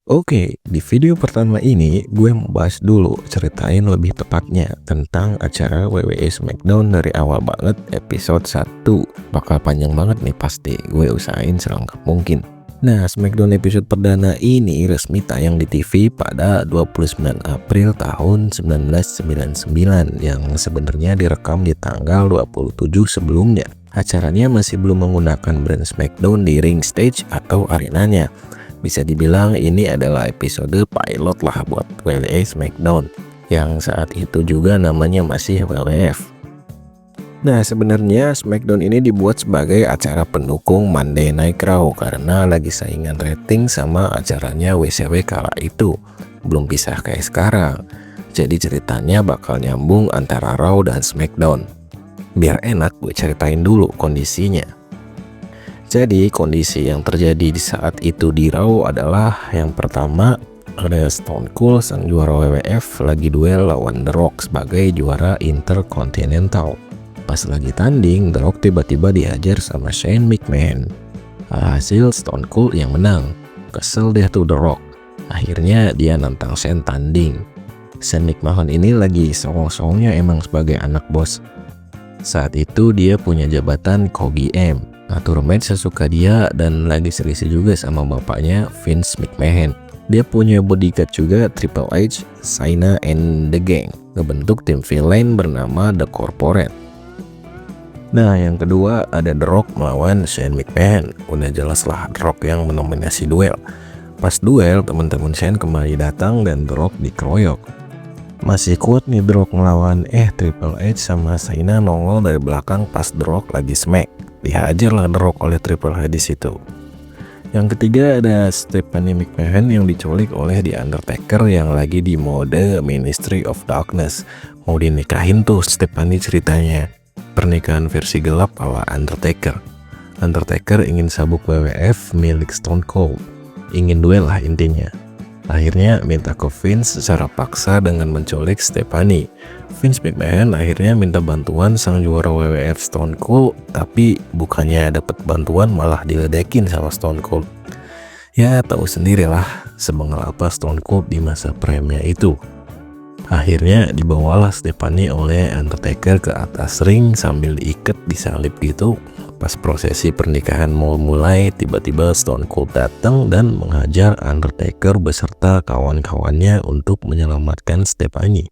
Oke, di video pertama ini gue mau bahas dulu, ceritain lebih tepatnya tentang acara WWE SmackDown dari awal banget episode 1. Bakal panjang banget nih pasti, gue usahain selengkap mungkin. Nah, SmackDown episode perdana ini resmi tayang di TV pada 29 April tahun 1999 yang sebenarnya direkam di tanggal 27 sebelumnya. Acaranya masih belum menggunakan brand SmackDown di ring stage atau arenanya. Bisa dibilang ini adalah episode pilot lah buat WWE SmackDown yang saat itu juga namanya masih WWF. Nah, sebenarnya SmackDown ini dibuat sebagai acara pendukung Monday Night Raw karena lagi saingan rating sama acaranya WCW kala itu. Belum pisah kayak sekarang. Jadi ceritanya bakal nyambung antara Raw dan SmackDown. Biar enak gue ceritain dulu kondisinya. Jadi kondisi yang terjadi di saat itu di Raw adalah yang pertama ada Stone Cold sang juara WWF lagi duel lawan The Rock sebagai juara Intercontinental. Pas lagi tanding, The Rock tiba-tiba dihajar sama Shane McMahon. Hasil Stone Cold yang menang. Kesel deh tuh The Rock. Akhirnya dia nantang Shane tanding. Shane McMahon ini lagi songong-songongnya emang sebagai anak bos. Saat itu dia punya jabatan Kogi M. Atur match sesuka dia dan lagi serisi juga sama bapaknya Vince McMahon. Dia punya bodyguard juga Triple H, Cena, and The Gang. Ngebentuk tim villain bernama The Corporate. Nah, yang kedua ada The Rock melawan Shane McMahon. Udah jelas lah The Rock yang mendominasi duel. Pas duel, teman-teman Shane kembali datang dan The Rock dikeroyok. Masih kuat nih The Rock melawan Triple H sama Cena nongol dari belakang pas The Rock lagi smack. Dihajar lah The Rock oleh Triple H di situ. Yang ketiga ada Stephanie McMahon yang diculik oleh The Undertaker yang lagi di mode Ministry of Darkness. Mau dinikahin tuh Stephanie ceritanya. Pernikahan versi gelap ala Undertaker. Undertaker ingin sabuk WWF milik Stone Cold. Ingin duel lah intinya. Akhirnya minta ke Vince secara paksa dengan menculik Stephanie. Vince McMahon akhirnya minta bantuan sang juara WWF Stone Cold, tapi bukannya dapat bantuan malah diledekin sama Stone Cold. Ya tahu sendirilah sebengal apa Stone Cold di masa prime-nya itu. Akhirnya dibawalah Stephanie oleh Undertaker ke atas ring sambil diikat disalib gitu. Pas prosesi pernikahan mau mulai, tiba-tiba Stone Cold datang dan menghajar Undertaker beserta kawan-kawannya untuk menyelamatkan Stephanie.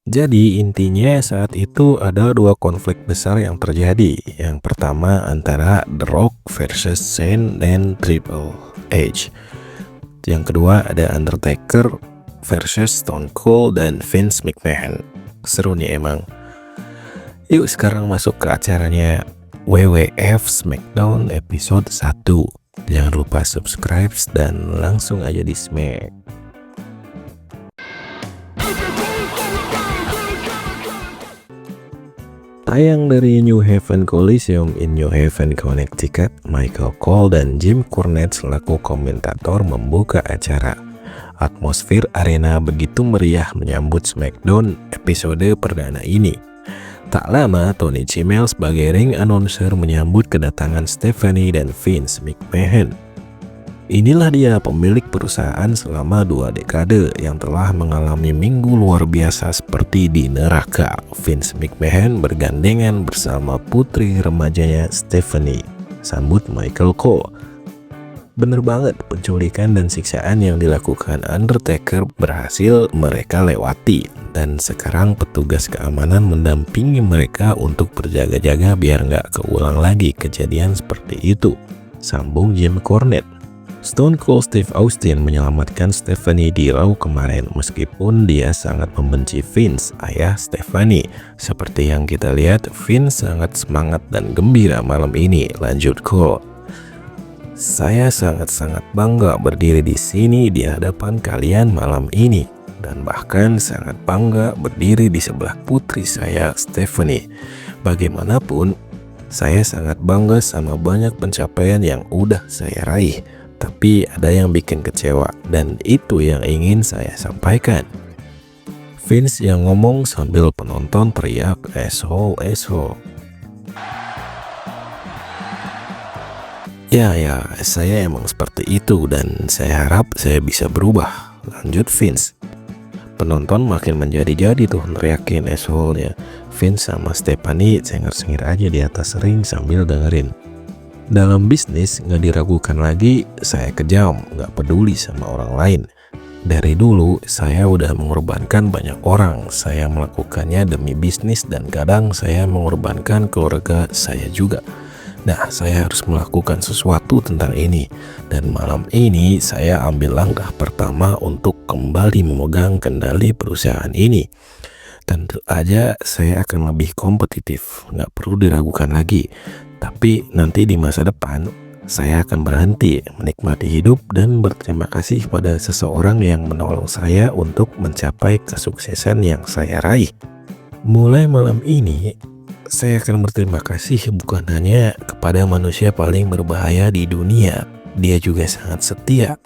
Jadi intinya saat itu ada dua konflik besar yang terjadi. Yang pertama antara The Rock versus Shane dan Triple H. Yang kedua ada Undertaker versus Stone Cold dan Vince McMahon. Seru nih emang. Yuk sekarang masuk ke acaranya WWF SmackDown episode 1. Jangan lupa subscribe dan langsung aja di smack. Tayang dari New Haven Coliseum in New Haven, Connecticut, Michael Cole dan Jim Cornette selaku komentator membuka acara. Atmosfer arena begitu meriah menyambut SmackDown episode perdana ini. Tak lama, Tony Chimel sebagai ring announcer menyambut kedatangan Stephanie dan Vince McMahon. Inilah dia pemilik perusahaan selama 2 dekade yang telah mengalami minggu luar biasa seperti di neraka. Vince McMahon bergandengan bersama putri remajanya Stephanie. Sambut Michael Cole. Bener banget, penculikan dan siksaan yang dilakukan Undertaker berhasil mereka lewati. Dan sekarang petugas keamanan mendampingi mereka untuk berjaga-jaga biar nggak keulang lagi kejadian seperti itu. Sambung Jim Cornette. Stone Cold Steve Austin menyelamatkan Stephanie di Raw kemarin meskipun dia sangat membenci Vince, ayah Stephanie. Seperti yang kita lihat, Vince sangat semangat dan gembira malam ini, lanjut Cole. Saya sangat-sangat bangga berdiri di sini di hadapan kalian malam ini. Dan bahkan sangat bangga berdiri di sebelah putri saya, Stephanie. Bagaimanapun, saya sangat bangga sama banyak pencapaian yang udah saya raih. Tapi ada yang bikin kecewa, dan itu yang ingin saya sampaikan. Vince yang ngomong sambil penonton teriak, "Asshole, asshole." Ya, saya emang seperti itu dan saya harap saya bisa berubah. Lanjut Vince. Penonton makin menjadi-jadi tuh neriakin asshole ya. Vince sama Stephanie sengir-sengir aja di atas ring sambil dengerin. Dalam bisnis nggak diragukan lagi, saya kejam, nggak peduli sama orang lain. Dari dulu saya udah mengorbankan banyak orang. Saya melakukannya demi bisnis dan kadang saya mengorbankan keluarga saya juga. Nah, saya harus melakukan sesuatu tentang ini. Dan malam ini saya ambil langkah pertama untuk kembali memegang kendali perusahaan ini. Tentu aja saya akan lebih kompetitif, nggak perlu diragukan lagi. Tapi nanti di masa depan, saya akan berhenti menikmati hidup dan berterima kasih pada seseorang yang menolong saya untuk mencapai kesuksesan yang saya raih. Mulai malam ini, saya akan berterima kasih bukan hanya kepada manusia paling berbahaya di dunia, dia juga sangat setia.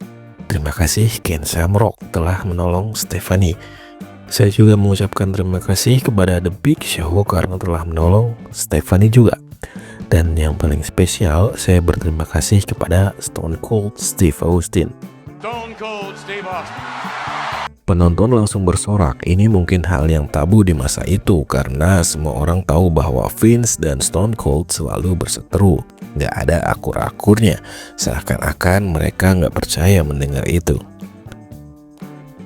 Terima kasih Ken Shamrock telah menolong Stephanie. Saya juga mengucapkan terima kasih kepada The Big Show karena telah menolong Stephanie juga. Dan yang paling spesial, saya berterima kasih kepada Stone Cold Steve Austin. Stone Cold Steve Austin. Penonton langsung bersorak. Ini mungkin hal yang tabu di masa itu karena semua orang tahu bahwa Vince dan Stone Cold selalu berseteru. Nggak ada akur-akurnya, seakan-akan mereka nggak percaya mendengar itu.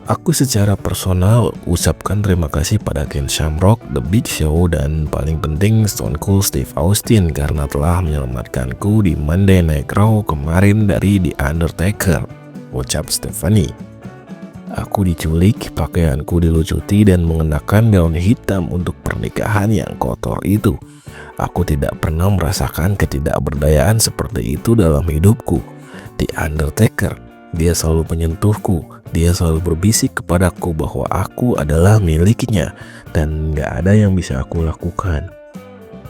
Aku secara personal ucapkan terima kasih pada Ken Shamrock, The Big Show, dan paling penting Stone Cold Steve Austin karena telah menyelamatkanku di Monday Night Raw kemarin dari The Undertaker, ucap Stephanie. Aku diculik, pakaianku dilucuti dan mengenakan gaun hitam untuk pernikahan yang kotor itu. Aku tidak pernah merasakan ketidakberdayaan seperti itu dalam hidupku. The Undertaker, dia selalu menyentuhku, dia selalu berbisik kepadaku bahwa aku adalah miliknya dan gak ada yang bisa aku lakukan.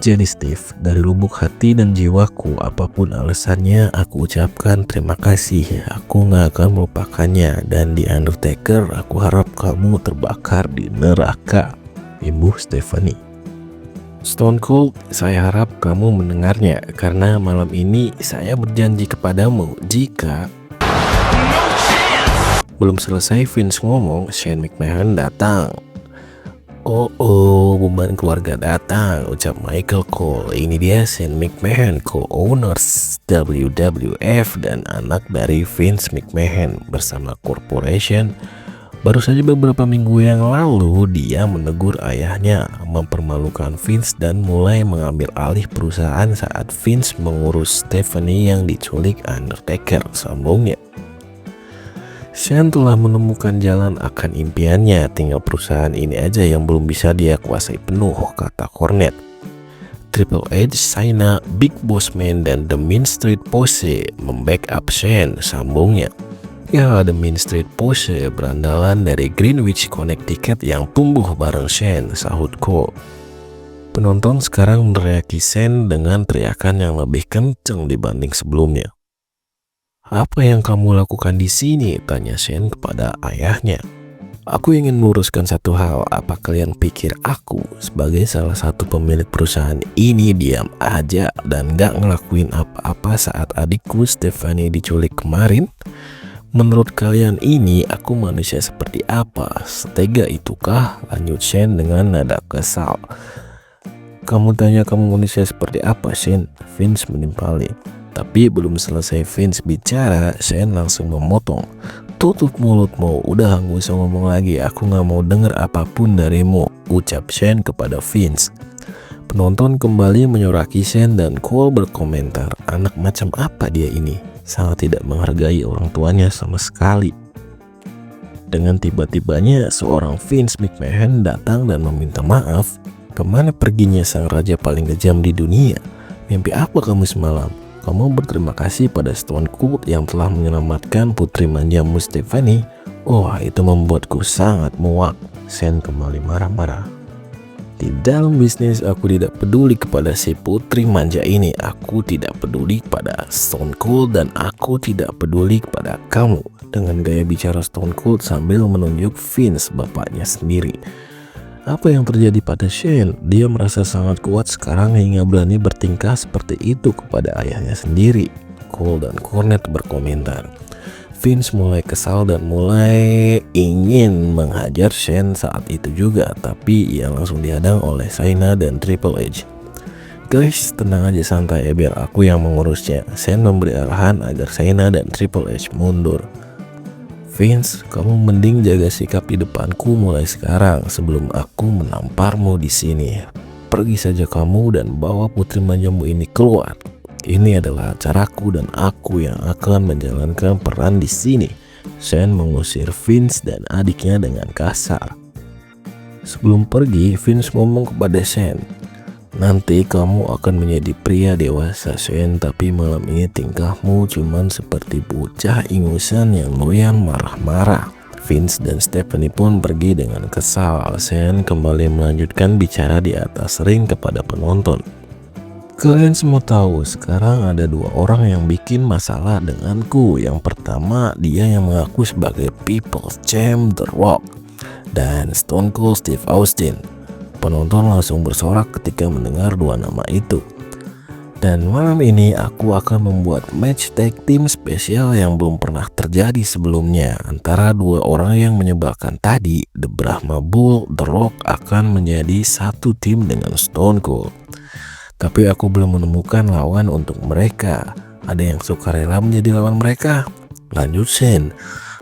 Jadi Steve, dari lubuk hati dan jiwaku, apapun alasannya, aku ucapkan terima kasih. Aku gak akan melupakannya. Dan di Undertaker, aku harap kamu terbakar di neraka. Ibu Stephanie. Stone Cold, saya harap kamu mendengarnya. Karena malam ini saya berjanji kepadamu jika... Belum selesai Vince ngomong, Shane McMahon datang. Oh, beban keluarga datang, ucap Michael Cole. Ini dia Shane McMahon, co-owners WWF dan anak dari Vince McMahon bersama corporation. Baru saja beberapa minggu yang lalu dia menegur ayahnya, mempermalukan Vince dan mulai mengambil alih perusahaan saat Vince mengurus Stephanie yang diculik Undertaker, sambungnya. Shane telah menemukan jalan akan impiannya, tinggal perusahaan ini aja yang belum bisa dia kuasai penuh, kata Cornette. Triple H, Shayna, Big Boss Man, dan The Mean Street Posse membackup Shane, sambungnya. Ya, The Mean Street Posse berandalan dari Greenwich, Connecticut yang tumbuh bareng Shane, sahut Cole. Penonton sekarang meneriaki Shane dengan teriakan yang lebih kencang dibanding sebelumnya. Apa yang kamu lakukan di sini? Tanya Shane kepada ayahnya. Aku ingin meluruskan satu hal. Apa kalian pikir aku sebagai salah satu pemilik perusahaan ini diam aja dan gak ngelakuin apa-apa saat adikku Stephanie diculik kemarin? Menurut kalian ini aku manusia seperti apa? Setega itukah? Lanjut Shane dengan nada kesal. Kamu tanya kamu manusia seperti apa, Shane? Vince menimpali. Tapi belum selesai Vince bicara, Shane langsung memotong. Tutup mulutmu, udah gak usah ngomong lagi, aku gak mau denger apapun darimu, ucap Shane kepada Vince. Penonton kembali menyoraki Shane dan Cole berkomentar, anak macam apa dia ini? Sangat tidak menghargai orang tuanya sama sekali. Dengan tiba-tibanya seorang Vince McMahon datang dan meminta maaf. Kemana perginya sang raja paling kejam di dunia? Mimpi apa kamu semalam? Kamu berterima kasih pada Stone Cold yang telah menyelamatkan putri manjamu Stephanie. Wah, itu membuatku sangat muak. Shane kembali marah-marah. Di dalam bisnis aku tidak peduli kepada si putri manja ini. Aku tidak peduli pada Stone Cold dan aku tidak peduli kepada kamu. Dengan gaya bicara Stone Cold sambil menunjuk Vince, bapaknya sendiri. Apa yang terjadi pada Shane? Dia merasa sangat kuat sekarang hingga berani bertingkah seperti itu kepada ayahnya sendiri. Cole dan Cornette berkomentar. Vince mulai kesal dan mulai ingin menghajar Shane saat itu juga, tapi ia langsung dihadang oleh Shayna dan Triple H. Guys, tenang aja, santai ya, biar aku yang mengurusnya. Shane memberi arahan agar Shayna dan Triple H mundur. Vince, kamu mending jaga sikap di depanku mulai sekarang sebelum aku menamparmu di sini. Pergi saja kamu dan bawa putri manjamu ini keluar. Ini adalah acaraku dan aku yang akan menjalankan peran di sini. Shane mengusir Vince dan adiknya dengan kasar. Sebelum pergi, Vince ngomong kepada Shane, nanti kamu akan menjadi pria dewasa Shane, tapi malam ini tingkahmu cuman seperti bocah ingusan yang loyan marah-marah. Vince dan Stephanie pun pergi dengan kesal. Shane kembali melanjutkan bicara di atas ring kepada penonton. Kalian semua tahu sekarang ada dua orang yang bikin masalah denganku. Yang pertama, dia yang mengaku sebagai People's Champ The Rock dan Stone Cold Steve Austin. Penonton langsung bersorak ketika mendengar dua nama itu. Dan malam ini aku akan membuat match tag team spesial yang belum pernah terjadi sebelumnya antara dua orang yang menyebalkan tadi. The Brahma Bull, The Rock akan menjadi satu tim dengan Stone Cold. Tapi aku belum menemukan lawan untuk mereka. Ada yang sukarela menjadi lawan mereka? Lanjut Shane.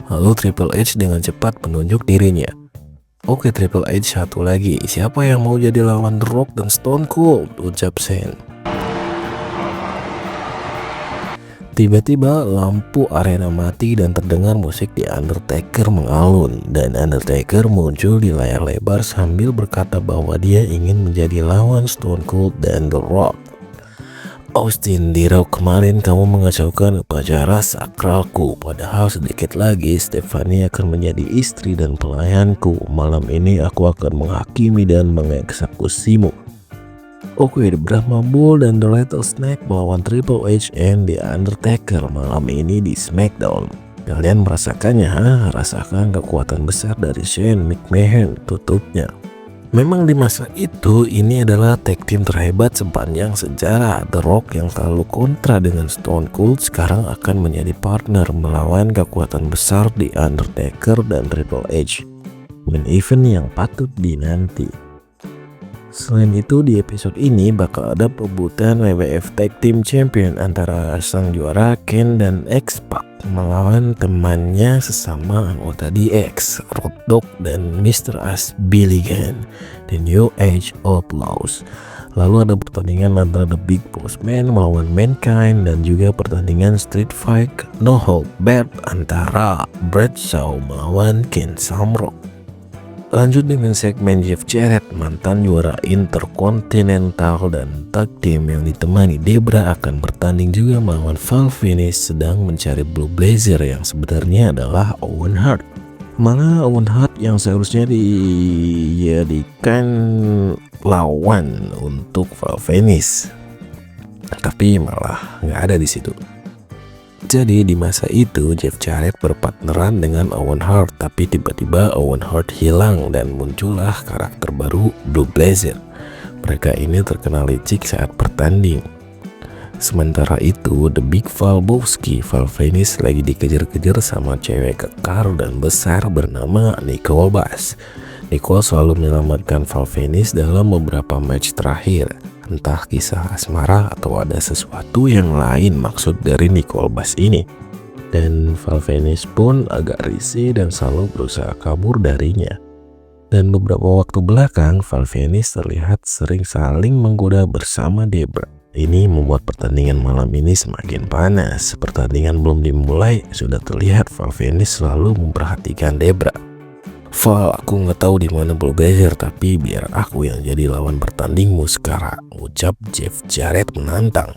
Lalu Triple H dengan cepat menunjuk dirinya. Oke Triple H, satu lagi. Siapa yang mau jadi lawan The Rock dan Stone Cold? Ucap Shane. Tiba-tiba lampu arena mati dan terdengar musik The Undertaker mengalun, dan Undertaker muncul di layar lebar sambil berkata bahwa dia ingin menjadi lawan Stone Cold dan The Rock. Austin, di Raw kemarin kamu mengacaukan upacara sakralku, padahal sedikit lagi Stephanie akan menjadi istri dan pelayanku. Malam ini aku akan menghakimi dan mengeksekusimu. Oke, The Brahma Bull dan The Rattlesnake melawan Triple H and The Undertaker malam ini di SmackDown. Kalian merasakannya, rasakan kekuatan besar dari Shane McMahon tutupnya. Memang di masa itu ini adalah tag team terhebat sepanjang sejarah. The Rock yang selalu kontra dengan Stone Cold sekarang akan menjadi partner melawan kekuatan besar The Undertaker dan Triple H. Main event yang patut dinanti. Selain itu di episode ini bakal ada perebutan WWF Tag Team Champion antara sang juara Ken dan X-Pac melawan temannya sesama anggota DX, Road Dogg dan Mr. Ass Billy Gunn, The New Age Outlaws. Lalu ada pertandingan antara The Big Boss Man melawan Mankind dan juga pertandingan Street Fight No Hold Barred antara Bradshaw melawan Ken Shamrock. Lanjut dengan segmen Jeff Jarrett, mantan juara Intercontinental dan Tag Team yang ditemani Debra akan bertanding juga melawan Val Venis sedang mencari Blue Blazer yang sebenarnya adalah Owen Hart. Mana Owen Hart yang seharusnya dijadikan lawan untuk Val Venis, tapi malah nggak ada di situ. Jadi di masa itu Jeff Jarrett berpartneran dengan Owen Hart, tapi tiba-tiba Owen Hart hilang dan muncullah karakter baru Blue Blazer. Mereka ini terkenal licik saat bertanding. Sementara itu The Big Valbowski, Val Venis lagi dikejar-kejar sama cewek kekar dan besar bernama Nicole Bass. Nicole selalu menyelamatkan Val Venis dalam beberapa match terakhir. Entah kisah asmara atau ada sesuatu yang lain maksud dari Nicole Bass ini. Dan Val Venis pun agak risih dan selalu berusaha kabur darinya. Dan beberapa waktu belakang Val Venis terlihat sering saling menggoda bersama Debra. Ini membuat pertandingan malam ini semakin panas. Pertandingan belum dimulai sudah terlihat Val Venis selalu memperhatikan Debra. Val, aku nggak tahu di mana Blue Blazer, tapi biar aku yang jadi lawan bertandingmu sekarang, ucap Jeff Jarrett menantang.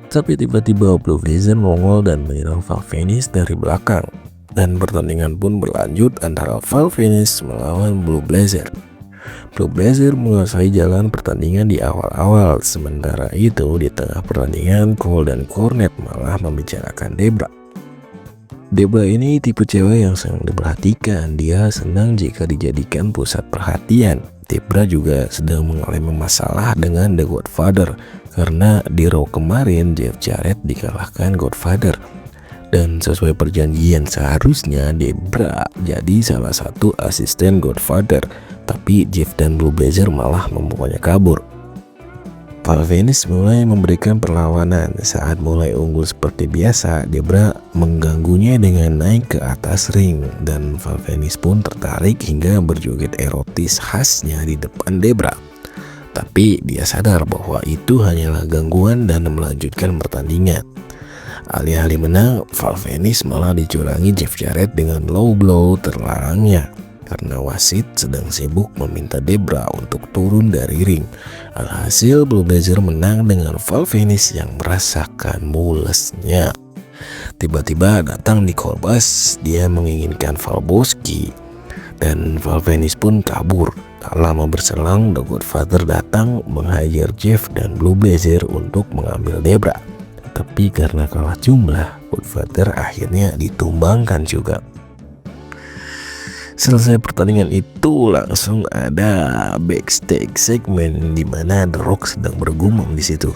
Tapi tiba-tiba Blue Blazer nongol dan menyerang Val Venis dari belakang. Dan pertandingan pun berlanjut antara Val Venis melawan Blue Blazer. Blue Blazer menguasai jalan pertandingan di awal-awal, sementara itu di tengah pertandingan Cole dan Cornette malah membicarakan Debra. Debra ini tipe cewek yang sangat diperhatikan. Dia senang jika dijadikan pusat perhatian. Debra juga sedang mengalami masalah dengan The Godfather. Karena di Raw kemarin Jeff Jarrett dikalahkan Godfather. Dan sesuai perjanjian seharusnya Debra jadi salah satu asisten Godfather, tapi Jeff dan Blue Blazer malah membawanya kabur. Val Venis mulai memberikan perlawanan. Saat mulai unggul seperti biasa, Debra mengganggunya dengan naik ke atas ring, dan Val Venis pun tertarik hingga berjoget erotis khasnya di depan Debra. Tapi dia sadar bahwa itu hanyalah gangguan dan melanjutkan pertandingan. Alih-alih menang, Val Venis malah dicurangi Jeff Jarrett dengan low blow terlarangnya karena wasit sedang sibuk meminta Debra untuk turun dari ring. Alhasil Blue Blazer menang dengan Val Venis yang merasakan mulesnya. Tiba-tiba datang Nick Horbus, dia menginginkan Val Bosky dan Val Venis pun kabur. Tak lama berselang, The Godfather datang menghajar Jeff dan Blue Blazer untuk mengambil Debra. Tapi karena kalah jumlah, Godfather akhirnya ditumbangkan juga. Selesai pertandingan itu langsung ada backstage segmen di mana The Rock sedang bergumam di situ.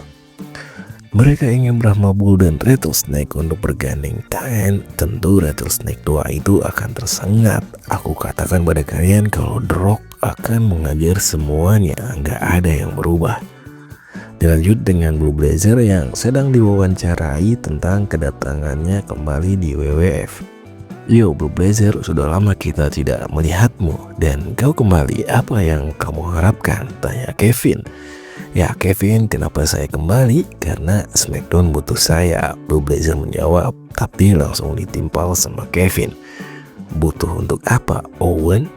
Mereka ingin Brahma Bull dan Rattlesnake untuk bergandeng tangan. Tentu Rattlesnake tua itu akan tersengat. Aku katakan pada kalian kalau The Rock akan mengajar semuanya, nggak ada yang berubah. Dilanjut dengan Blue Blazer yang sedang diwawancarai tentang kedatangannya kembali di WWF. Yo Blue Blazer, sudah lama kita tidak melihatmu dan kau kembali, apa yang kamu harapkan? Tanya Kevin. Ya Kevin, kenapa saya kembali? Karena SmackDown butuh saya, Blue Blazer menjawab, tapi langsung ditimpal sama Kevin. Butuh untuk apa? Owen?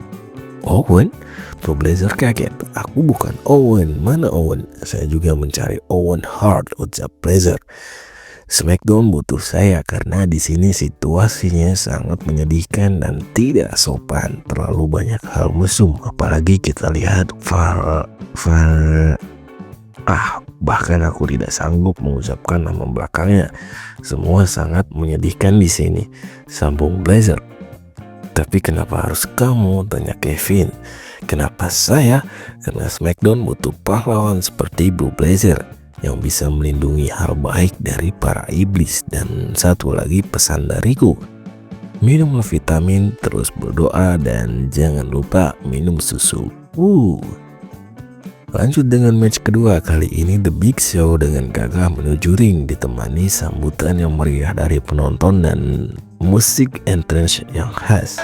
Owen? Blue Blazer kaget. Aku bukan Owen. Mana Owen? Saya juga mencari Owen Hart, ucap Blazer. SmackDown butuh saya karena di sini situasinya sangat menyedihkan dan tidak sopan. Terlalu banyak hal mesum, apalagi kita lihat bahkan aku tidak sanggup mengucapkan nama belakangnya. Semua sangat menyedihkan di sini, sambung Blazer. Tapi kenapa harus kamu? Tanya Kevin. Kenapa saya? Karena SmackDown butuh pahlawan seperti Blue Blazer yang bisa melindungi hal baik dari para iblis. Dan satu lagi pesan dariku, minumlah vitamin, terus berdoa, dan jangan lupa minum susu. Lanjut dengan match kedua. Kali ini The Big Show dengan gagah menuju ring ditemani sambutan yang meriah dari penonton dan musik entrance yang khas.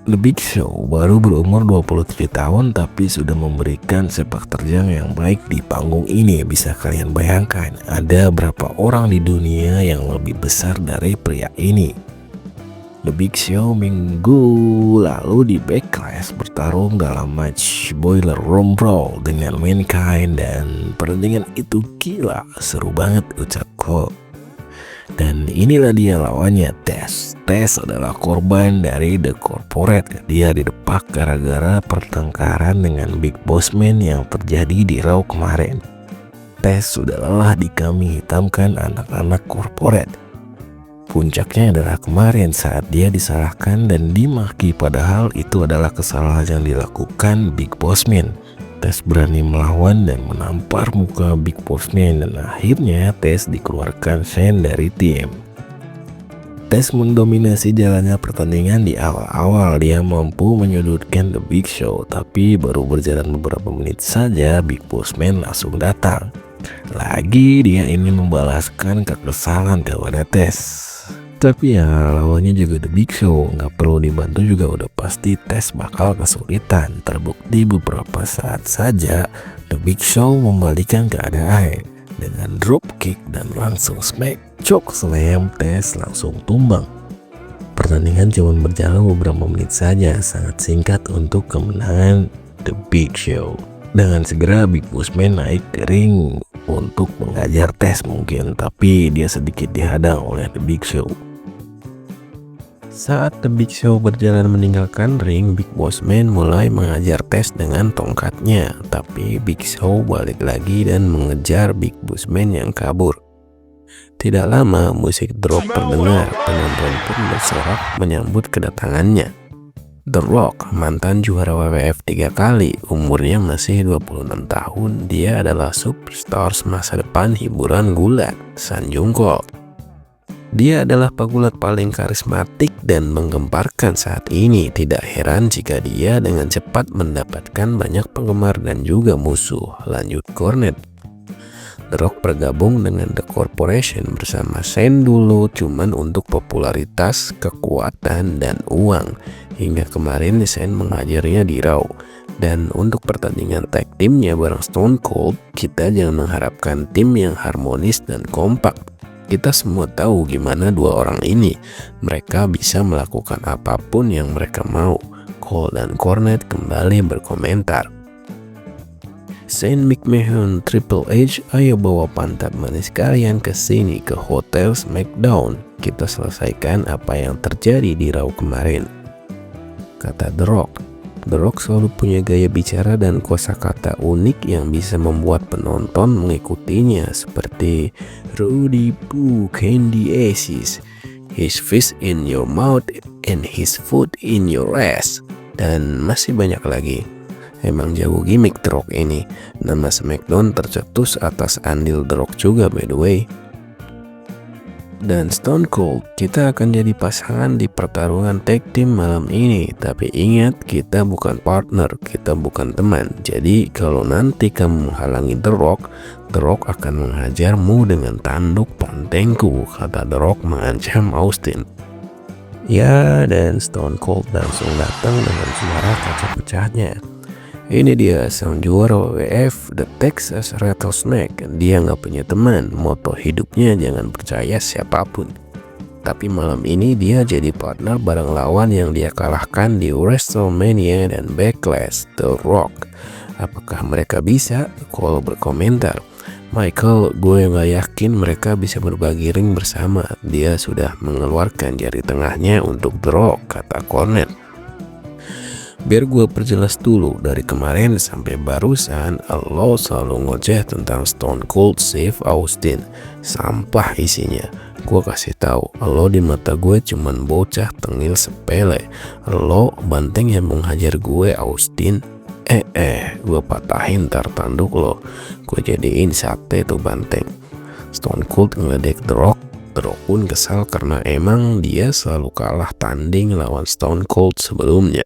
The Big Show baru berumur 27 tahun tapi sudah memberikan sepak terjang yang baik di panggung ini. Bisa kalian bayangkan ada berapa orang di dunia yang lebih besar dari pria ini. The Big Show minggu lalu di Backlash bertarung dalam match Boiler Room Brawl dengan Mankind, dan pertandingan itu gila, seru banget ucap Cole. Dan inilah dia lawannya, Test. Test adalah korban dari The Corporate. Dia didepak gara-gara pertengkaran dengan Big Boss Man yang terjadi di Raw kemarin. Test sudah lelah dikambing hitamkan anak-anak Corporate. Puncaknya adalah kemarin saat dia disalahkan dan dimaki, padahal itu adalah kesalahan yang dilakukan Big Boss Man. Test berani melawan dan menampar muka Big Boss Man, dan akhirnya Test dikeluarkan Shane dari tim. Test mendominasi jalannya pertandingan. Di awal-awal dia mampu menyudutkan The Big Show, tapi baru berjalan beberapa menit saja Big Boss Man langsung datang. Lagi dia ingin membalaskan kekesalan kepada Test. Tapi ya lawannya juga The Big Show, nggak perlu dibantu juga udah pasti Test bakal kesulitan. Terbukti beberapa saat saja The Big Show membalikan keadaan dengan drop kick dan langsung smack choke slam. Test langsung tumbang. Pertandingan cuma berjalan beberapa menit saja, sangat singkat untuk kemenangan The Big Show. Dengan segera Big Boss Man naik ke ring untuk mengajar Test mungkin, tapi dia sedikit dihadang oleh The Big Show. Saat The Big Show berjalan meninggalkan ring, Big Boss Man mulai mengajar Test dengan tongkatnya, tapi Big Show balik lagi dan mengejar Big Boss Man yang kabur. Tidak lama musik drop terdengar, penonton pun bersorak menyambut kedatangannya. The Rock, mantan juara WWF 3 kali, umurnya masih 26 tahun, dia adalah superstar masa depan hiburan gulat, San Jungkook. Dia adalah pegulat paling karismatik dan menggemparkan saat ini. Tidak heran jika dia dengan cepat mendapatkan banyak penggemar dan juga musuh. Lanjut Cornette. The Rock bergabung dengan The Corporation bersama Shane dulu cuman untuk popularitas, kekuatan, dan uang. Hingga kemarin Shane menghajarnya di Raw. Dan untuk pertandingan tag timnya bareng Stone Cold, kita jangan mengharapkan tim yang harmonis dan kompak. Kita semua tahu gimana dua orang ini. Mereka bisa melakukan apapun yang mereka mau. Cole dan Cornette kembali berkomentar. Shane McMahon, Triple H, ayo bawa pantat manis kalian ke sini ke Hotel SmackDown. Kita selesaikan apa yang terjadi di Raw kemarin, kata The Rock. The Rock selalu punya gaya bicara dan kosakata unik yang bisa membuat penonton mengikutinya, seperti Rudy Poo Candy Aces, his fist in your mouth and his foot in your ass, dan masih banyak lagi. Emang jago gimmick The Rock ini. Nama SmackDown tercetus atas andil The Rock juga by the way. Dan Stone Cold, kita akan jadi pasangan di pertarungan tag team malam ini. Tapi ingat, kita bukan partner, kita bukan teman. Jadi kalau nanti kamu menghalangi The Rock akan menghajarmu dengan tanduk pantengku, kata The Rock mengancam Austin. Ya, dan Stone Cold langsung datang dengan suara kaca pecahnya. Ini dia sang juara WWF, The Texas Rattlesnake. Dia nggak punya teman, moto hidupnya jangan percaya siapapun. Tapi malam ini dia jadi partner bareng lawan yang dia kalahkan di WrestleMania dan Backlash, The Rock. Apakah mereka bisa? Cole berkomentar, Michael, gue nggak yakin mereka bisa berbagi ring bersama. Dia sudah mengeluarkan jari tengahnya untuk The Rock, kata Cornette. Biar gue perjelas dulu, dari kemarin sampai barusan lo selalu ngoceh tentang Stone Cold Steve Austin. Sampah isinya. Gue kasih tahu, lo di mata gue cuman bocah tengil sepele. Lo banteng yang menghajar gue, Austin. Gue patahin tar tanduk lo. Gue jadiin sate tuh banteng. Stone Cold ngeledek The Rock. The Rock pun kesal karena emang dia selalu kalah tanding lawan Stone Cold sebelumnya.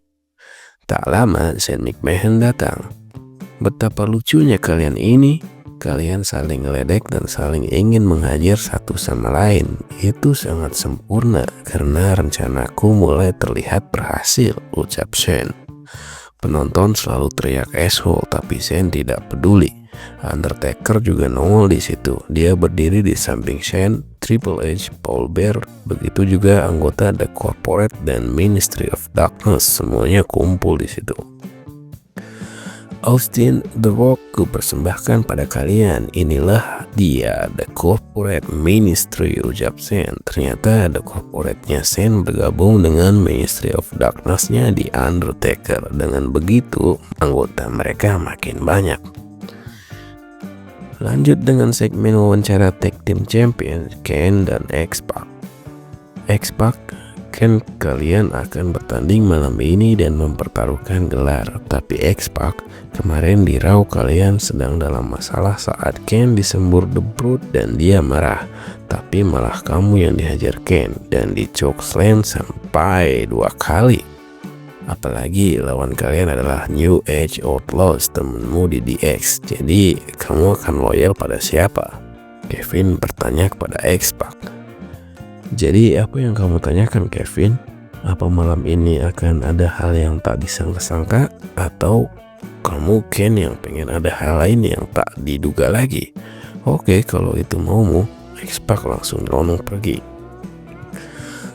Tak lama Shane McMahon datang. Betapa lucunya kalian ini. Kalian saling ngeledek dan saling ingin menghajar satu sama lain. Itu sangat sempurna karena rencanaku mulai terlihat berhasil, ucap Shane. Penonton selalu teriak asshole, tapi Shane tidak peduli. Undertaker juga nongol di situ. Dia berdiri di samping Shane, Triple H, Paul Bearer, begitu juga anggota The Corporate dan Ministry of Darkness, semuanya kumpul di situ. Austin, The Rock, ku persembahkan pada kalian. Inilah dia, The Corporate Ministry, ucap Shane. Ternyata The Corporate-nya Shane bergabung dengan Ministry of Darkness-nya di Undertaker. Dengan begitu, anggota mereka makin banyak. Lanjut dengan segmen wawancara tag team champion Kane dan X-Pac. X-Pac, Kane, kalian akan bertanding malam ini dan mempertaruhkan gelar. Tapi X-Pac, kemarin di Raw kalian sedang dalam masalah saat Kane disembur The Brood dan dia marah. Tapi malah kamu yang dihajar Kane dan di chokeslam sampai 2 kali. Apalagi lawan kalian adalah New Age Outlaws, temenmu di DX. Jadi kamu akan loyal pada siapa? Kevin bertanya kepada X-Pac. Jadi apa yang kamu tanyakan, Kevin? Apa malam ini akan ada hal yang tak disangka-sangka? Atau kamu Ken yang pengen ada hal lain yang tak diduga lagi? Oke, kalau itu maumu. X-Pac langsung ronong pergi.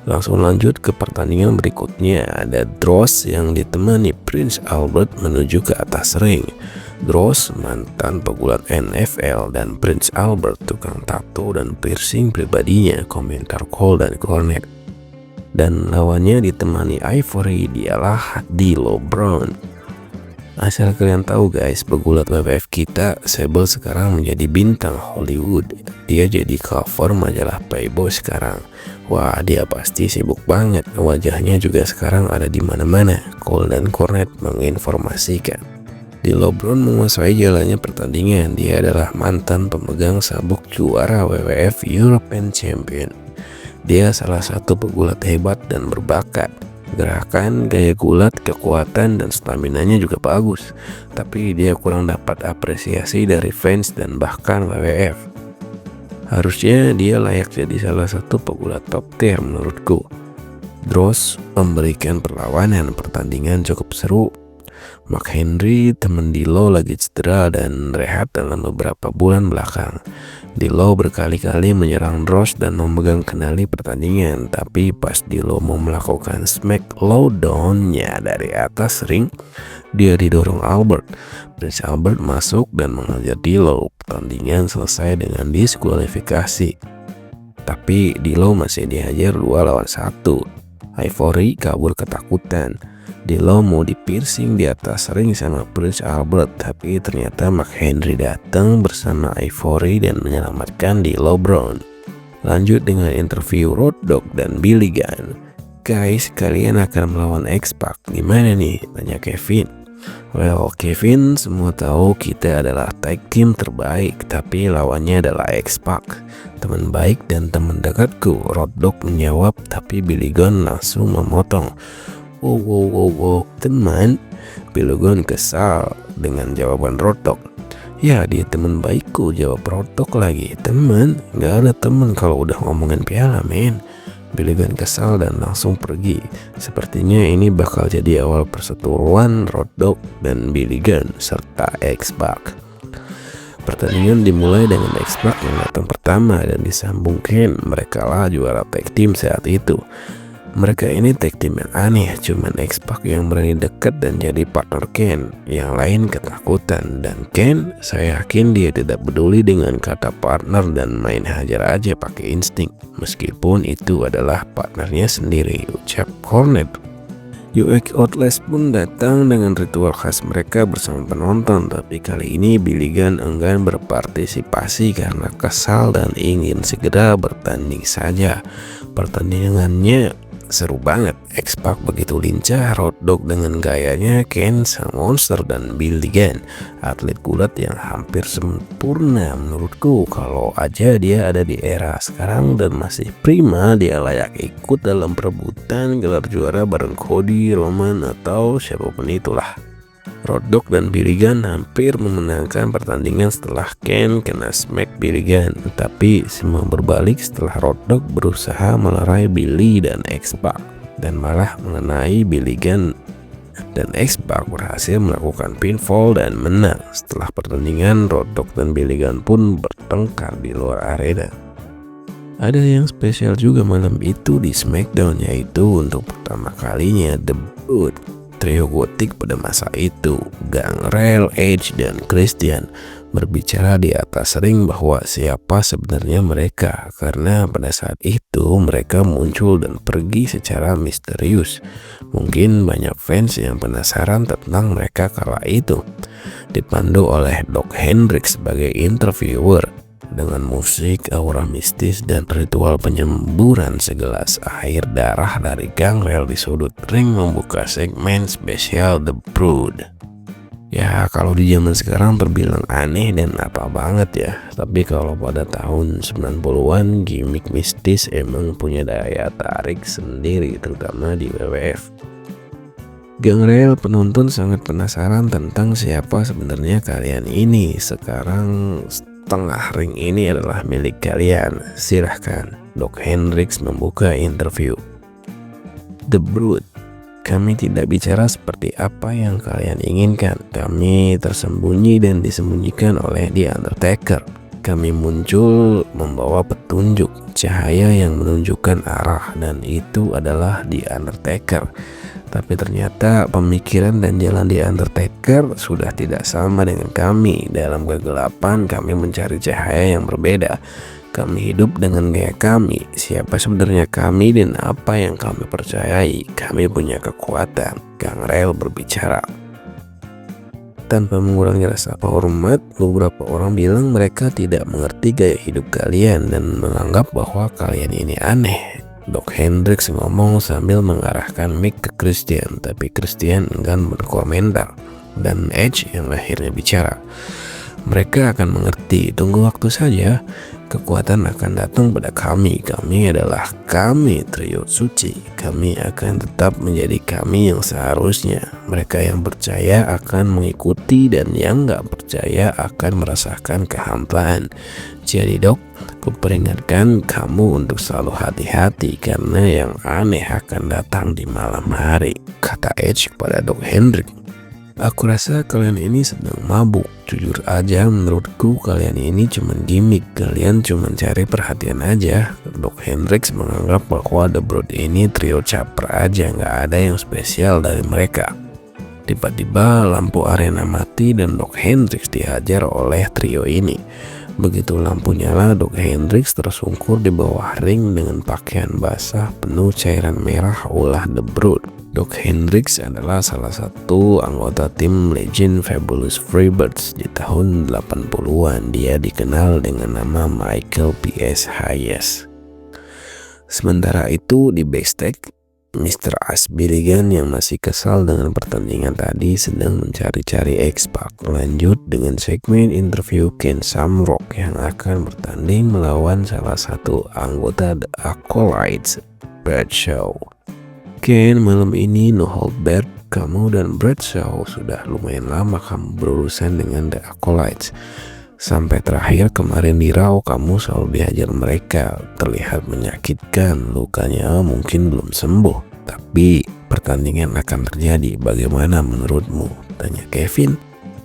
Langsung lanjut ke pertandingan berikutnya. Ada Droz yang ditemani Prince Albert menuju ke atas ring. Droz mantan pegulat NFL dan Prince Albert tukang tato dan piercing pribadinya, komentar Cole dan Cornette. Dan lawannya ditemani Ivory, dialah D'Lo Brown. Asal kalian tahu guys, pegulat WWF kita, Sable sekarang menjadi bintang Hollywood. Dia jadi cover majalah Playboy sekarang. Wah, dia pasti sibuk banget. Wajahnya juga sekarang ada di mana-mana. Cole dan Cornette menginformasikan. D'Lo Brown menguasai jalannya pertandingan. Dia adalah mantan pemegang sabuk juara WWF European Champion. Dia salah satu pegulat hebat dan berbakat. Gerakan, gaya gulat, kekuatan, dan staminanya juga bagus. Tapi dia kurang dapat apresiasi dari fans dan bahkan WWF. Harusnya dia layak jadi salah satu pegulat top tier menurutku. Droz memberikan perlawanan, pertandingan cukup seru. Mark Henry, teman D'Lo, lagi cedera dan rehat dalam beberapa bulan belakang. D'Lo berkali-kali menyerang Droz dan memegang kendali pertandingan, tapi pas D'Lo mau melakukan smack lowdown-nya dari atas ring, dia didorong Albert. Prince Albert masuk dan mengejar D'Lo. Pertandingan selesai dengan diskualifikasi. Tapi D'Lo masih dihajar 2 lawan 1. Ivory kabur ketakutan. D'Lo mau di-piercing di atas ring sama Prince Albert, tapi ternyata Mark Henry datang bersama Ivory dan menyelamatkan D'Lo Brown. Lanjut dengan interview Road Dogg dan Billy Gunn. Guys, kalian akan melawan X-Pac. Gimana nih? Tanya Kevin. Well, Kevin, semua tahu kita adalah tag team terbaik, tapi lawannya adalah X-Pac. Teman baik dan teman dekatku, Road Dogg menjawab, tapi Billy Gunn langsung memotong. Wow, teman. Billy Gunn kesal dengan jawaban Road Dogg. Ya, dia teman baikku, jawab Road Dogg lagi. Teman? Gak ada teman kalau udah ngomongin piala, men. Billy Gunn kesal dan langsung pergi. Sepertinya ini bakal jadi awal perseteruan Road Dogg dan Billy Gunn serta X-Pac. Pertandingan dimulai dengan X-Pac yang datang pertama dan disambung Ken. Mereka lah juara tag team saat itu. Mereka ini tag team yang aneh, cuman X-Pac yang berani dekat dan jadi partner Ken. Yang lain ketakutan, dan Ken, saya yakin dia tidak peduli dengan kata partner dan main hajar aja pakai insting. Meskipun itu adalah partnernya sendiri, ucap Cornette. UX Outlaws pun datang dengan ritual khas mereka bersama penonton, tapi kali ini Billy Gunn enggan berpartisipasi karena kesal dan ingin segera bertanding saja. Pertandingannya seru banget. X-Pac begitu lincah, Road Dogg dengan gayanya, Ken sang monster, dan Billy Gunn atlet gulat yang hampir sempurna menurutku. Kalau aja dia ada di era sekarang dan masih prima, dia layak ikut dalam perebutan gelar juara bareng Cody, Roman, atau siapapun itulah. Road Dogg dan Billy Gunn hampir memenangkan pertandingan setelah Ken kena smack Billy Gunn, tapi semua berbalik setelah Road Dogg berusaha melerai Billy dan X-Pac dan malah mengenai Billy Gunn, dan X-Pac berhasil melakukan pinfall dan menang. Setelah pertandingan, Road Dogg dan Billy Gunn pun bertengkar di luar arena. Ada yang spesial juga malam itu di SmackDown, yaitu untuk pertama kalinya The Brood, trio gotik pada masa itu, Gangrel, Edge, dan Christian, berbicara di atas ring bahwa siapa sebenarnya mereka, karena pada saat itu mereka muncul dan pergi secara misterius. Mungkin banyak fans yang penasaran tentang mereka kala itu. Dipandu oleh Doc Hendrix sebagai interviewer. Dengan musik, aura mistis, dan ritual penyemburan segelas air darah dari Gangrel di sudut ring membuka segmen spesial The Brood. Ya, kalau di zaman sekarang terbilang aneh dan apa banget ya. Tapi kalau pada tahun 90-an, gimmick mistis emang punya daya tarik sendiri, terutama di WWF. Gangrel, penonton sangat penasaran tentang siapa sebenarnya kalian ini. Sekarang tengah ring ini adalah milik kalian, silahkan. Doc Hendrix membuka interview. The Brood, kami tidak bicara seperti apa yang kalian inginkan. Kami tersembunyi dan disembunyikan oleh The Undertaker. Kami muncul membawa petunjuk, cahaya yang menunjukkan arah, dan itu adalah The Undertaker. Tapi ternyata pemikiran dan jalan The Undertaker sudah tidak sama dengan kami. Dalam kegelapan kami mencari cahaya yang berbeda. Kami hidup dengan gaya kami. Siapa sebenarnya kami dan apa yang kami percayai. Kami punya kekuatan. Gangrel berbicara. tanpa mengurangi rasa hormat. Beberapa orang bilang mereka tidak mengerti gaya hidup kalian dan menganggap bahwa kalian ini aneh. Doc Hendricks ngomong sambil mengarahkan mic ke Christian, tapi Christian enggan berkomentar. Dan Edge yang akhirnya bicara. Mereka akan mengerti, tunggu waktu saja. Kekuatan akan datang pada kami. Kami adalah kami, trio suci. Kami akan tetap menjadi kami yang seharusnya. Mereka yang percaya akan mengikuti dan yang gak percaya akan merasakan kehampaan. Jadi Dok, kuperingatkan kamu untuk selalu hati-hati karena yang aneh akan datang di malam hari, kata Edge kepada Doc Hendricks. Aku rasa kalian ini sedang mabuk. Jujur aja, menurutku kalian ini cuma gimmick. Kalian cuma cari perhatian aja. Doc Hendricks menganggap bahwa The Brood ini trio caper aja, nggak ada yang spesial dari mereka. Tiba-tiba lampu arena mati dan Doc Hendricks dihajar oleh trio ini. Begitu lampu nyala, Doc Hendricks tersungkur di bawah ring dengan pakaian basah penuh cairan merah ulah The Brood. Doc Hendricks adalah salah satu anggota tim Legend Fabulous Freebirds di tahun 80-an. Dia dikenal dengan nama Michael P.S. Hayes. Sementara itu di backstage, Mr. Ash Billigan yang masih kesal dengan pertandingan tadi sedang mencari-cari X-Pac. Lanjut dengan segmen interview Ken Shamrock yang akan bertanding melawan salah satu anggota The Acolytes, Bradshaw. Ken, malam ini no hold barred. Kamu dan Bradshaw sudah lumayan lama kamu berurusan dengan The Acolytes. Sampai terakhir kemarin di Raw kamu selalu dihajar mereka. Terlihat menyakitkan, lukanya mungkin belum sembuh. Tapi pertandingan akan terjadi, bagaimana menurutmu? Tanya Kevin.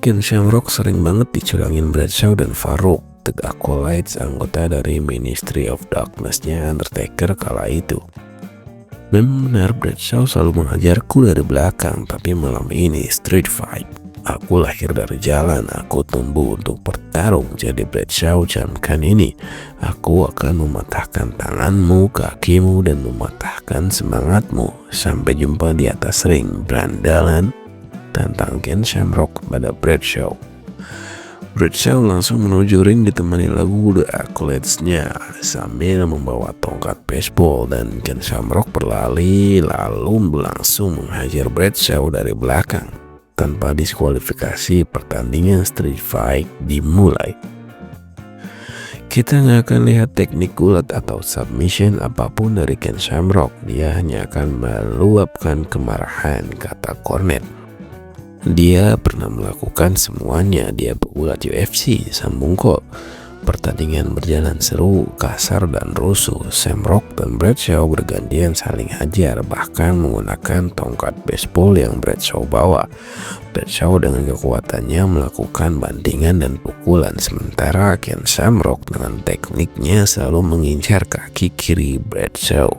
Ken Shamrock sering banget dicurangin Bradshaw dan Farouk, The Acolytes, anggota dari Ministry of Darkness-nya Undertaker kala itu. Memang benar Bradshaw selalu menghajarku dari belakang, tapi malam ini street fight. Aku lahir dari jalan, aku tumbuh untuk bertarung. Jadi Bradshaw camkan ini. Aku akan mematahkan tanganmu, kakimu, dan mematahkan semangatmu. Sampai jumpa di atas ring, berandalan, tantang Ken Shamrock pada Bradshaw. Bradshaw langsung menuju ring ditemani lagu The Acolytes-nya sambil membawa tongkat baseball dan Ken Shamrock berlari lalu langsung menghajar Bradshaw dari belakang. Tanpa diskualifikasi, pertandingan street fight dimulai. Kita nggak akan lihat teknik gulat atau submission apapun dari Ken Shamrock. Dia hanya akan meluapkan kemarahan, kata Cornette. Dia pernah melakukan semuanya. Dia pegulat UFC, sambung Cole. Pertandingan berjalan seru, kasar, dan rusuh. Shamrock dan Bradshaw bergantian saling hajar, bahkan menggunakan tongkat baseball yang Bradshaw bawa. Bradshaw dengan kekuatannya melakukan bantingan dan pukulan, sementara Ken Shamrock dengan tekniknya selalu mengincar kaki kiri Bradshaw.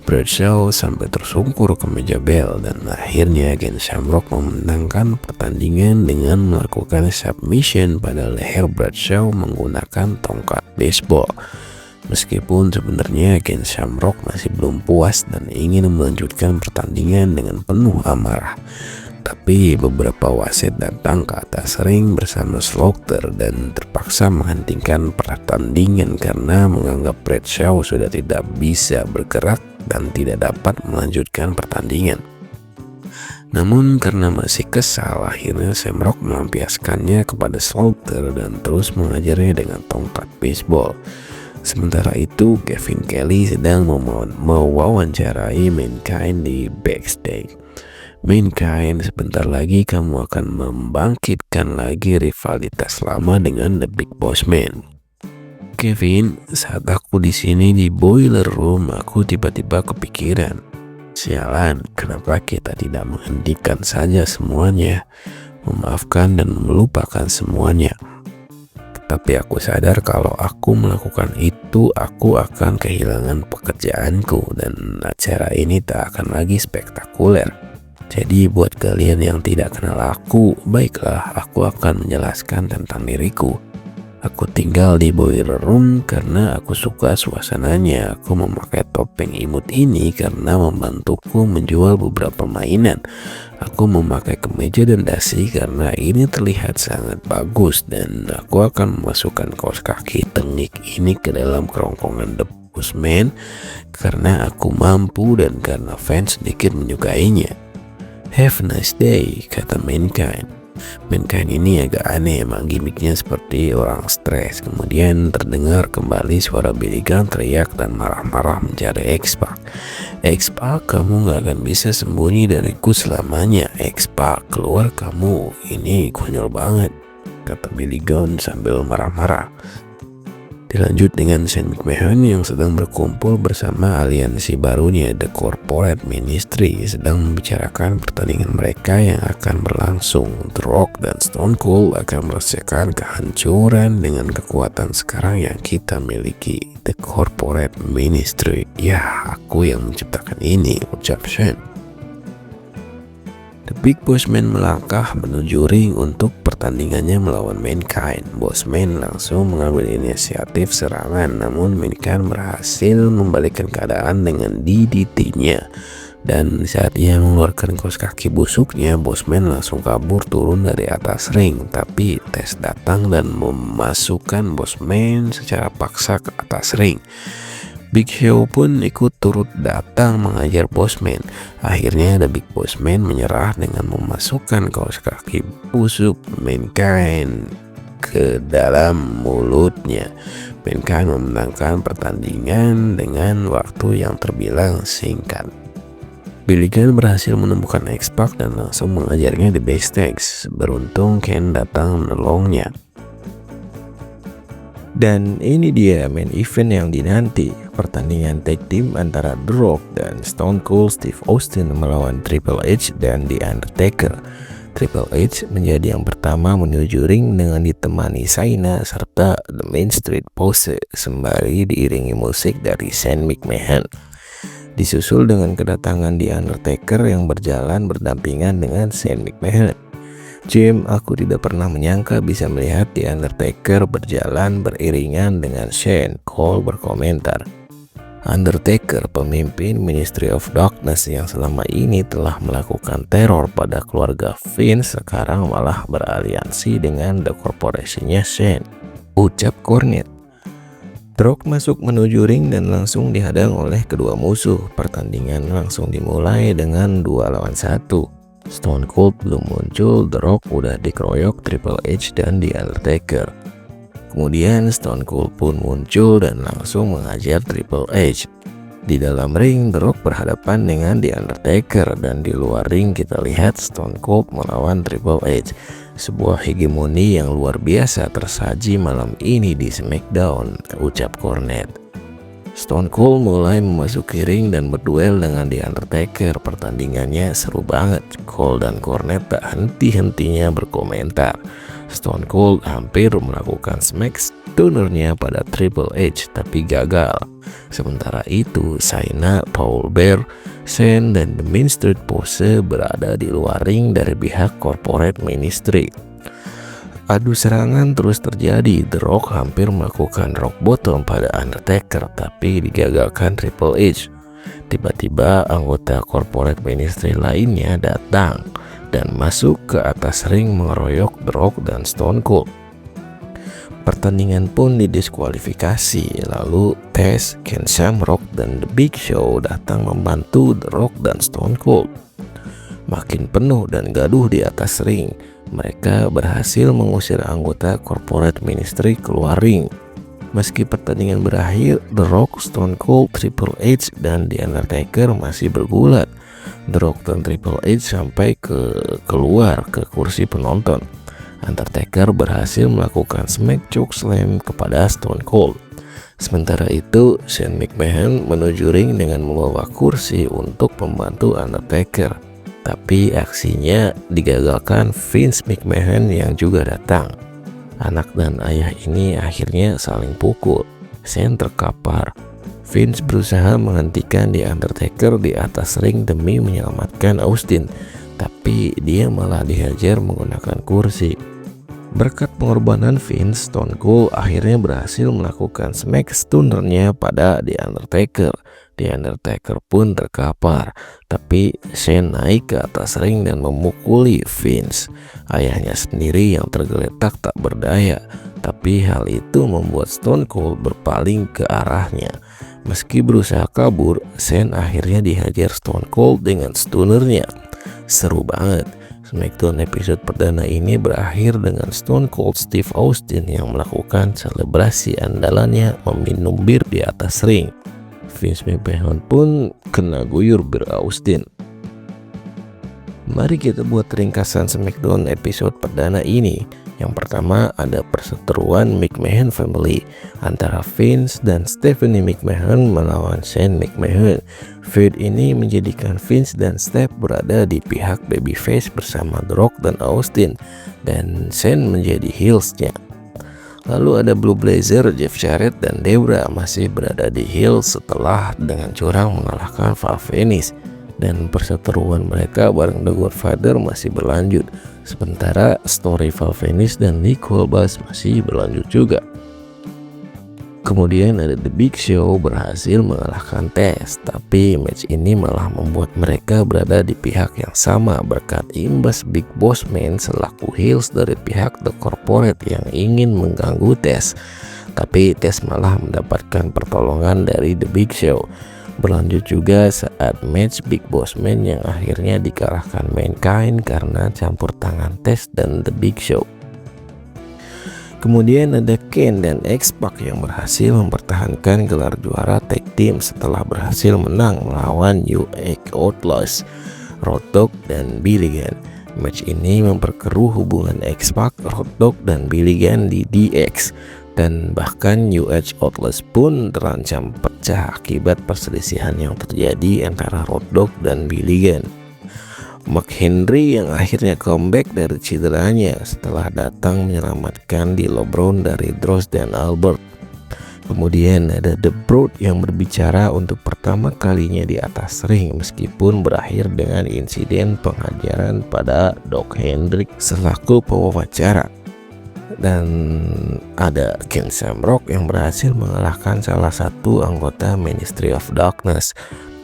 Bradshaw sampai tersungkur ke meja bel dan akhirnya Ken Shamrock memenangkan pertandingan dengan melakukan submission pada leher Bradshaw menggunakan tongkat baseball. Meskipun sebenarnya Ken Shamrock masih belum puas dan ingin melanjutkan pertandingan dengan penuh amarah. Tapi beberapa wasit datang ke atas ring bersama Slaughter dan terpaksa menghentikan pertandingan karena menganggap Bradshaw sudah tidak bisa bergerak dan tidak dapat melanjutkan pertandingan. Namun karena masih kesal, akhirnya Shamrock melampiaskannya kepada Slaughter dan terus mengajarnya dengan tongkat baseball. Sementara itu, Kevin Kelly sedang mewawancarai Mankind di backstage. Mankind, sebentar lagi kamu akan membangkitkan lagi rivalitas lama dengan The Big Boss Man. Kevin, saat aku di sini di boiler room, aku tiba-tiba kepikiran, sialan, kenapa kita tidak menghentikan saja semuanya, memaafkan dan melupakan semuanya. Tapi aku sadar kalau aku melakukan itu, aku akan kehilangan pekerjaanku dan acara ini tak akan lagi spektakuler. Jadi buat kalian yang tidak kenal aku, baiklah, aku akan menjelaskan tentang diriku. Aku tinggal di boiler room karena aku suka suasananya. Aku memakai topeng imut ini karena membantuku menjual beberapa mainan. Aku memakai kemeja dan dasi karena ini terlihat sangat bagus, dan aku akan memasukkan kaos kaki tengik ini ke dalam kerongkongan The Postman karena aku mampu dan karena fans sedikit menyukainya. Have a nice day, kata Mankind. Mankind ini agak aneh, emang gimmicknya seperti orang stres. Kemudian terdengar kembali suara Billy Gunn teriak dan marah-marah mencari X-Pac. X-Pac, kamu gak akan bisa sembunyi dariku selamanya. X-Pac, keluar kamu, ini konyol banget, kata Billy Gunn sambil marah-marah. Dilanjut dengan Shane McMahon yang sedang berkumpul bersama aliansi barunya The Corporate Ministry, sedang membicarakan pertandingan mereka yang akan berlangsung. The Rock dan Stone Cold akan merasakan kehancuran dengan kekuatan sekarang yang kita miliki. The Corporate Ministry, ya aku yang menciptakan ini, ucap Shane. The Big Bossman melangkah menuju ring untuk pertandingannya melawan Mankind. Bossman langsung mengambil inisiatif serangan, namun Mankind berhasil membalikkan keadaan dengan DDT-nya. Dan saat ia mengeluarkan kaos kaki busuknya, Bossman langsung kabur turun dari atas ring. Tapi Test datang dan memasukkan Bossman secara paksa ke atas ring. Big Show pun ikut turut datang mengajar Bossman. Akhirnya The Big Bossman menyerah dengan memasukkan kaos kaki busuk Mankind ke dalam mulutnya. Mankind memenangkan pertandingan dengan waktu yang terbilang singkat. Billy Gunn berhasil menemukan X-Pac dan langsung mengajarnya di backstage. Beruntung Ken datang menolongnya. Dan ini dia main event yang dinanti, pertandingan tag team antara The Rock dan Stone Cold Steve Austin melawan Triple H dan The Undertaker. Triple H menjadi yang pertama menuju ring dengan ditemani Shayna serta The Main Street Pose sembari diiringi musik dari Shane McMahon. Disusul dengan kedatangan The Undertaker yang berjalan berdampingan dengan Shane McMahon. Jim, aku tidak pernah menyangka bisa melihat The Undertaker berjalan beriringan dengan Shane, Cole berkomentar. Undertaker, pemimpin Ministry of Darkness yang selama ini telah melakukan teror pada keluarga Vince, sekarang malah beraliansi dengan The Corporation-nya Shane, ucap Cornette. The Rock masuk menuju ring dan langsung dihadang oleh kedua musuh. Pertandingan langsung dimulai dengan 2 lawan 1. Stone Cold belum muncul, The Rock udah dikeroyok Triple H dan The Undertaker. Kemudian Stone Cold pun muncul dan langsung mengajar Triple H. Di dalam ring, The Rock berhadapan dengan The Undertaker, dan di luar ring kita lihat Stone Cold melawan Triple H. Sebuah hegemoni yang luar biasa tersaji malam ini di SmackDown, ucap Cornette. Stone Cold mulai memasuki ring dan berduel dengan The Undertaker. Pertandingannya seru banget. Cold dan Cornette tak henti-hentinya berkomentar. Stone Cold hampir melakukan smackstunner-nya pada Triple H tapi gagal. Sementara itu, Shayna, Paul Bear, Shane, dan The Main Street Pose berada di luar ring dari pihak Corporate Ministry. Adu serangan terus terjadi. The Rock hampir melakukan rock bottom pada Undertaker tapi digagalkan Triple H. Tiba-tiba anggota Corporate Ministry lainnya datang dan masuk ke atas ring mengeroyok The Rock dan Stone Cold. Pertandingan pun didiskualifikasi. Lalu Test, Ken Shamrock, dan The Big Show datang membantu The Rock dan Stone Cold. Makin penuh dan gaduh di atas ring. Mereka berhasil mengusir anggota Corporate Ministry keluar ring. Meski pertandingan berakhir, The Rock, Stone Cold, Triple H, dan The Undertaker masih bergulat. The Rock dan Triple H sampai keluar ke kursi penonton. Undertaker berhasil melakukan smack choke slam kepada Stone Cold. Sementara itu, Shane McMahon menuju ring dengan membawa kursi untuk membantu Undertaker. Tapi aksinya digagalkan Vince McMahon yang juga datang. Anak dan ayah ini akhirnya saling pukul. Shane terkapar. Vince berusaha menghentikan The Undertaker di atas ring demi menyelamatkan Austin, tapi dia malah dihajar menggunakan kursi. Berkat pengorbanan Vince, Stone Cold akhirnya berhasil melakukan smack stunnernya pada The Undertaker. The Undertaker pun terkapar, tapi Shane naik ke atas ring dan memukuli Vince. Ayahnya sendiri yang tergeletak tak berdaya, tapi hal itu membuat Stone Cold berpaling ke arahnya. Meski berusaha kabur, Shane akhirnya dihajar Stone Cold dengan stunnernya. Seru banget. SmackDown episode perdana ini berakhir dengan Stone Cold Steve Austin yang melakukan selebrasi andalannya meminum bir di atas ring. Vince McMahon pun kena guyur bir Austin. Mari kita buat ringkasan SmackDown episode perdana ini. Yang pertama ada perseteruan McMahon family antara Vince dan Stephanie McMahon melawan Shane McMahon. Feud ini menjadikan Vince dan Steph berada di pihak babyface bersama The Rock dan Austin, dan Shane menjadi heelsnya. Lalu ada Blue Blazer, Jeff Jarrett dan Debra masih berada di heel setelah dengan curang mengalahkan Val Venis, dan perseteruan mereka bareng The Godfather masih berlanjut. Sementara story Val Venis dan Nicole Bass masih berlanjut juga. Kemudian ada The Big Show berhasil mengalahkan Test, tapi match ini malah membuat mereka berada di pihak yang sama berkat imbas Big Boss Man selaku heels dari pihak The Corporate yang ingin mengganggu Test. Tapi Test malah mendapatkan pertolongan dari The Big Show. Berlanjut juga saat match Big Boss Man yang akhirnya dikalahkan Mankind karena campur tangan Test dan The Big Show. Kemudian ada Kane dan X-Pac yang berhasil mempertahankan gelar juara tag team setelah berhasil menang melawan US Outlaws, Road Dogg dan Billy Gunn. Match ini memperkeruh hubungan X-Pac, Road Dogg dan Billy Gunn di DX. Dan bahkan US Outlaws pun terancam pecah akibat perselisihan yang terjadi antara Road Dogg dan Billy Gunn. Mark Henry yang akhirnya comeback dari cederanya setelah datang menyelamatkan D'Lo Brown dari Droz dan Albert. Kemudian ada The Brood yang berbicara untuk pertama kalinya di atas ring meskipun berakhir dengan insiden penghajaran pada Doc Hendrick selaku pewawancara. Dan ada Ken Shamrock yang berhasil mengalahkan salah satu anggota Ministry of Darkness,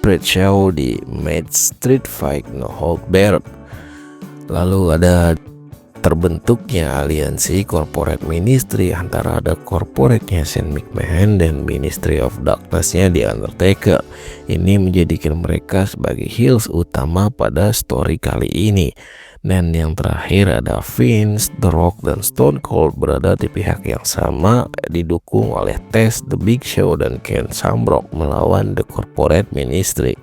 Bradshaw, di match Street Fight No Hold Barred. Lalu ada terbentuknya aliansi Corporate Ministry antara ada corporate-nya Shane McMahon dan Ministry of Darkness-nya The Undertaker. Ini menjadikan mereka sebagai heels utama pada story kali ini. Dan yang terakhir ada Vince, The Rock, dan Stone Cold berada di pihak yang sama didukung oleh Test, The Big Show, dan Ken Shamrock melawan The Corporate Ministry.